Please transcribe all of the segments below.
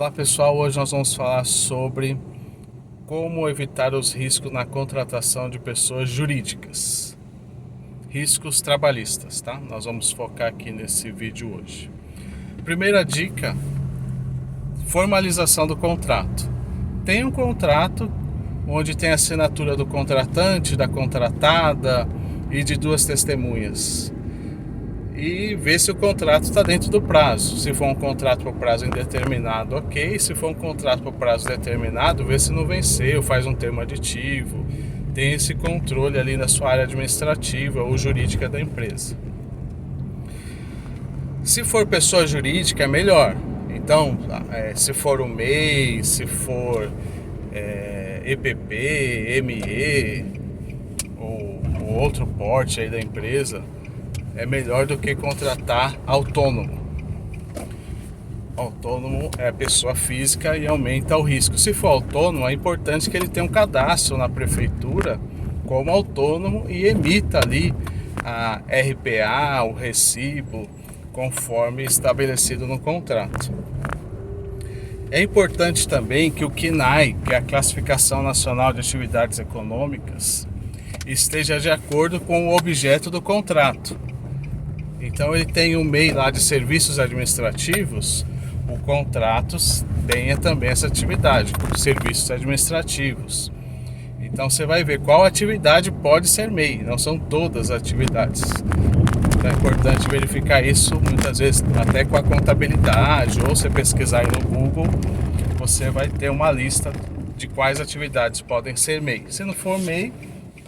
Olá pessoal, hoje nós vamos falar sobre como evitar os riscos na contratação de pessoas jurídicas, riscos trabalhistas, tá? Nós vamos focar aqui nesse vídeo hoje. Primeira dica: formalização do contrato. Tem um contrato onde tem a assinatura do contratante, da contratada e de duas testemunhas. E ver se o contrato está dentro do prazo. Se for um contrato por prazo indeterminado, ok. Se for um contrato por prazo determinado, ver se não venceu, faz um termo aditivo. Tem esse controle ali na sua área administrativa ou jurídica da empresa. Se for pessoa jurídica, é melhor. Então, se for o MEI, se for EPP, ME ou outro porte aí da empresa, é melhor do que contratar autônomo. Autônomo é a pessoa física e aumenta o risco. Se for autônomo, é importante que ele tenha um cadastro na prefeitura como autônomo e emita ali a RPA, o recibo, conforme estabelecido no contrato. É importante também que o CNAE, que é a Classificação Nacional de Atividades Econômicas, esteja de acordo com o objeto do contrato. Então ele tem um MEI lá de serviços administrativos, o contrato tenha também essa atividade, serviços administrativos. Então você vai ver qual atividade pode ser MEI, não são todas as atividades. Então é importante verificar isso muitas vezes até com a contabilidade, ou você pesquisar aí no Google, você vai ter uma lista de quais atividades podem ser MEI. Se não for MEI,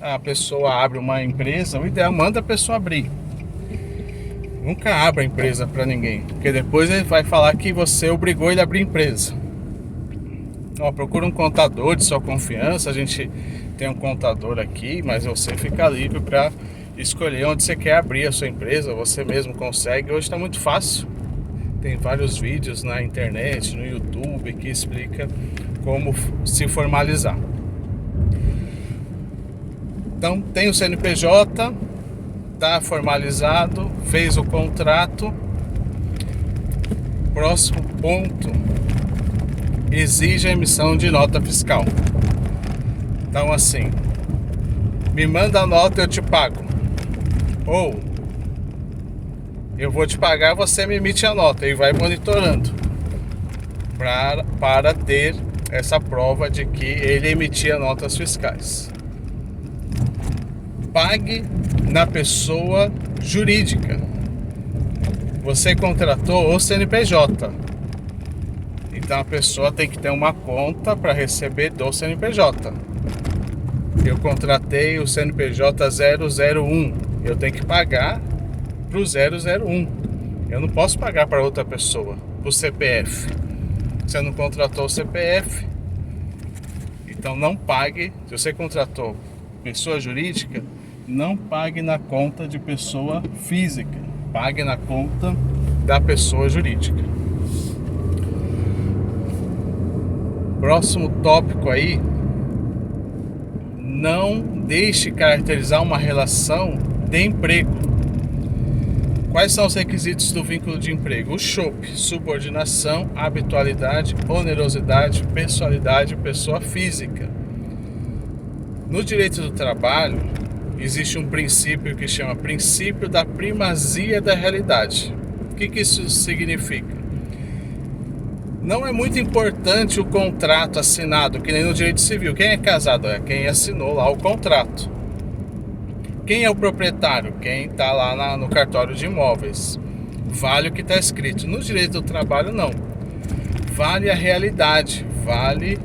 a pessoa abre uma empresa, o ideal é manda a pessoa abrir. Nunca abra a empresa para ninguém, porque depois ele vai falar que você obrigou ele a abrir empresa. Então, procura um contador de sua confiança. A gente tem um contador aqui, mas você fica livre para escolher onde você quer abrir a sua empresa. Você mesmo consegue. Hoje está muito fácil. Tem vários vídeos na internet, no YouTube, que explica como se formalizar. Então tem o CNPJ, está formalizado, fez o contrato. Próximo ponto: exige a emissão de nota fiscal. Então assim, me manda a nota, eu te pago. Ou eu vou te pagar, você me emite a nota e vai monitorando para ter essa prova de que ele emitia notas fiscais. Pague na pessoa jurídica. Você contratou o CNPJ, então a pessoa tem que ter uma conta para receber do CNPJ. Eu contratei o CNPJ 001, eu tenho que pagar para o 001. Eu não posso pagar para outra pessoa, o CPF. Você não contratou o CPF, então não pague. Se você contratou pessoa jurídica, não pague na conta de pessoa física, pague na conta da pessoa jurídica. Próximo tópico aí: não deixe caracterizar uma relação de emprego. Quais são os requisitos do vínculo de emprego? O SHOP: subordinação, habitualidade, onerosidade, pessoalidade, pessoa física. No direito do trabalho, existe um princípio que chama princípio da primazia da realidade. O que isso significa? Não é muito importante o contrato assinado, que nem no direito civil. Quem é casado é quem assinou lá o contrato. Quem é o proprietário? Quem está lá no cartório de imóveis. Vale o que está escrito. No direito do trabalho, não. Vale a realidade, vale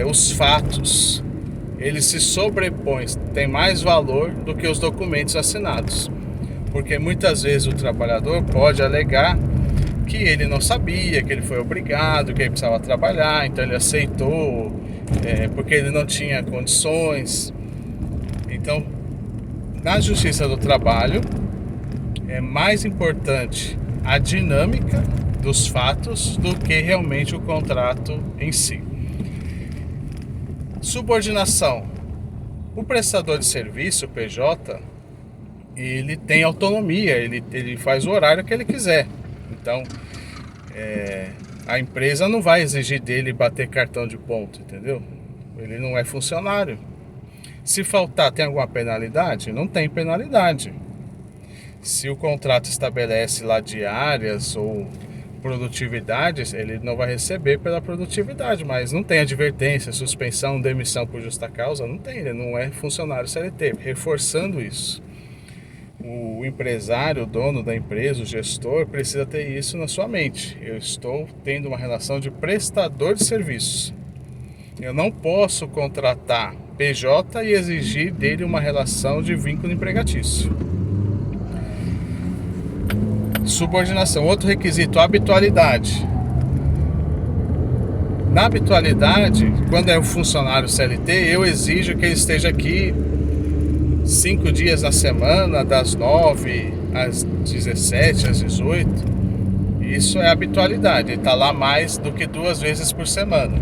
os fatos. Ele se sobrepõe, tem mais valor do que os documentos assinados. Porque muitas vezes o trabalhador pode alegar que ele não sabia, que ele foi obrigado, que ele precisava trabalhar, então ele aceitou, porque ele não tinha condições. Então, na Justiça do Trabalho, é mais importante a dinâmica dos fatos do que realmente o contrato em si. Subordinação: o prestador de serviço, o PJ, ele tem autonomia, ele faz o horário que ele quiser. Então, A empresa não vai exigir dele bater cartão de ponto, entendeu? Ele não é funcionário. Se faltar, tem alguma penalidade? Não tem penalidade. Se o contrato estabelece lá diárias ou produtividades, ele não vai receber pela produtividade, mas não tem advertência, suspensão, demissão por justa causa, não tem, ele não é funcionário CLT. Reforçando isso, o empresário, o dono da empresa, o gestor, precisa ter isso na sua mente. Eu estou tendo uma relação de prestador de serviços. Eu não posso contratar PJ e exigir dele uma relação de vínculo empregatício. Subordinação, outro requisito, habitualidade. Na habitualidade, quando é um funcionário CLT, eu exijo que ele esteja aqui 5 dias na semana, das 9 às 17, às 18. Isso é habitualidade, ele está lá mais do que 2 vezes por semana.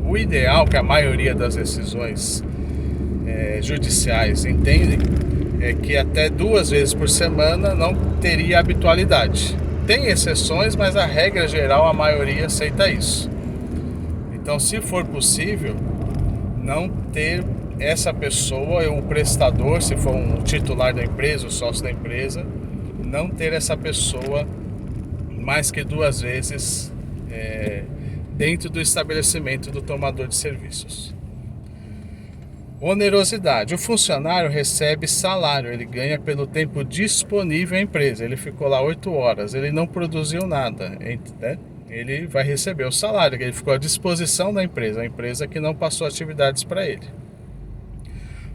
O ideal, que a maioria das decisões judiciais entendem, é que até 2 vezes por semana não teria habitualidade. Tem exceções, mas a regra geral, a maioria aceita isso. Então, se for possível, não ter essa pessoa, o prestador, se for um titular da empresa, o sócio da empresa, não ter essa pessoa mais que 2 vezes dentro do estabelecimento do tomador de serviços. Onerosidade. O funcionário recebe salário, ele ganha pelo tempo disponível à empresa. Ele ficou lá 8 horas, ele não produziu nada, né? Ele vai receber o salário, que ele ficou à disposição da empresa, a empresa que não passou atividades para ele.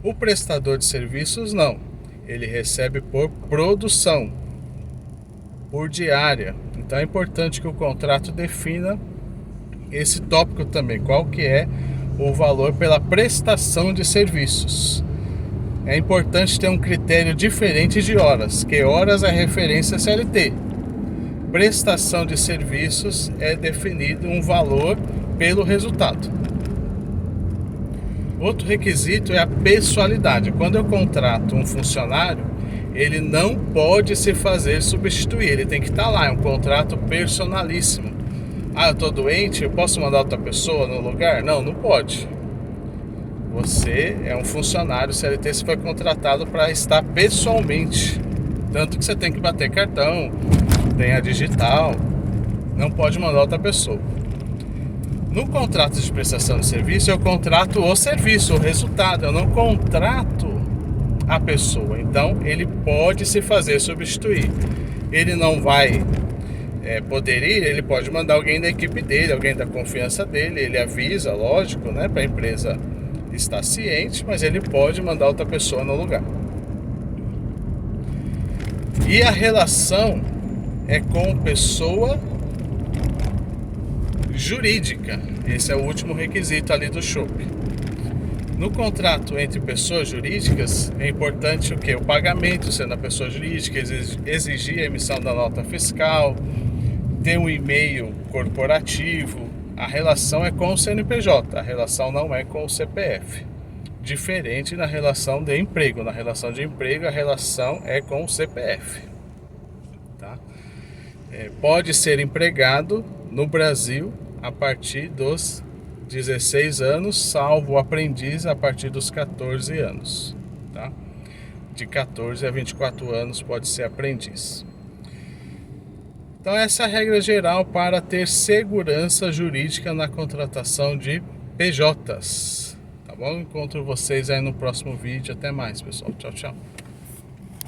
O prestador de serviços não, ele recebe por produção, por diária. Então é importante que o contrato defina esse tópico também, qual que é o valor pela prestação de serviços. É importante ter um critério diferente de horas, que horas é referência CLT. Prestação de serviços é definido um valor pelo resultado. Outro requisito é a pessoalidade. Quando eu contrato um funcionário, ele não pode se fazer substituir, ele tem que estar lá, é um contrato personalíssimo. Ah, eu estou doente, eu posso mandar outra pessoa no lugar? Não, não pode. Você é um funcionário CLT, você foi contratado para estar pessoalmente. Tanto que você tem que bater cartão, tem a digital, não pode mandar outra pessoa. No contrato de prestação de serviço, eu contrato o serviço, o resultado, eu não contrato a pessoa. Então, ele pode se fazer substituir. Ele não vai poder ir, ele pode mandar alguém da equipe dele, alguém da confiança dele, ele avisa, lógico, né, para a empresa estar ciente, mas ele pode mandar outra pessoa no lugar. E a relação é com pessoa jurídica. Esse é o último requisito ali do SHOP. No contrato entre pessoas jurídicas, é importante o quê? O pagamento sendo a pessoa jurídica, exigir a emissão da nota fiscal, ter um e-mail corporativo. A relação é com o CNPJ, a relação não é com o CPF. Diferente na relação de emprego. Na relação de emprego, a relação é com o CPF. Tá? Pode ser empregado no Brasil a partir dos 16 anos, salvo o aprendiz a partir dos 14 anos. Tá? De 14 a 24 anos pode ser aprendiz. Então essa é a regra geral para ter segurança jurídica na contratação de PJs. Tá bom? Encontro vocês aí no próximo vídeo. Até mais, pessoal. Tchau, tchau.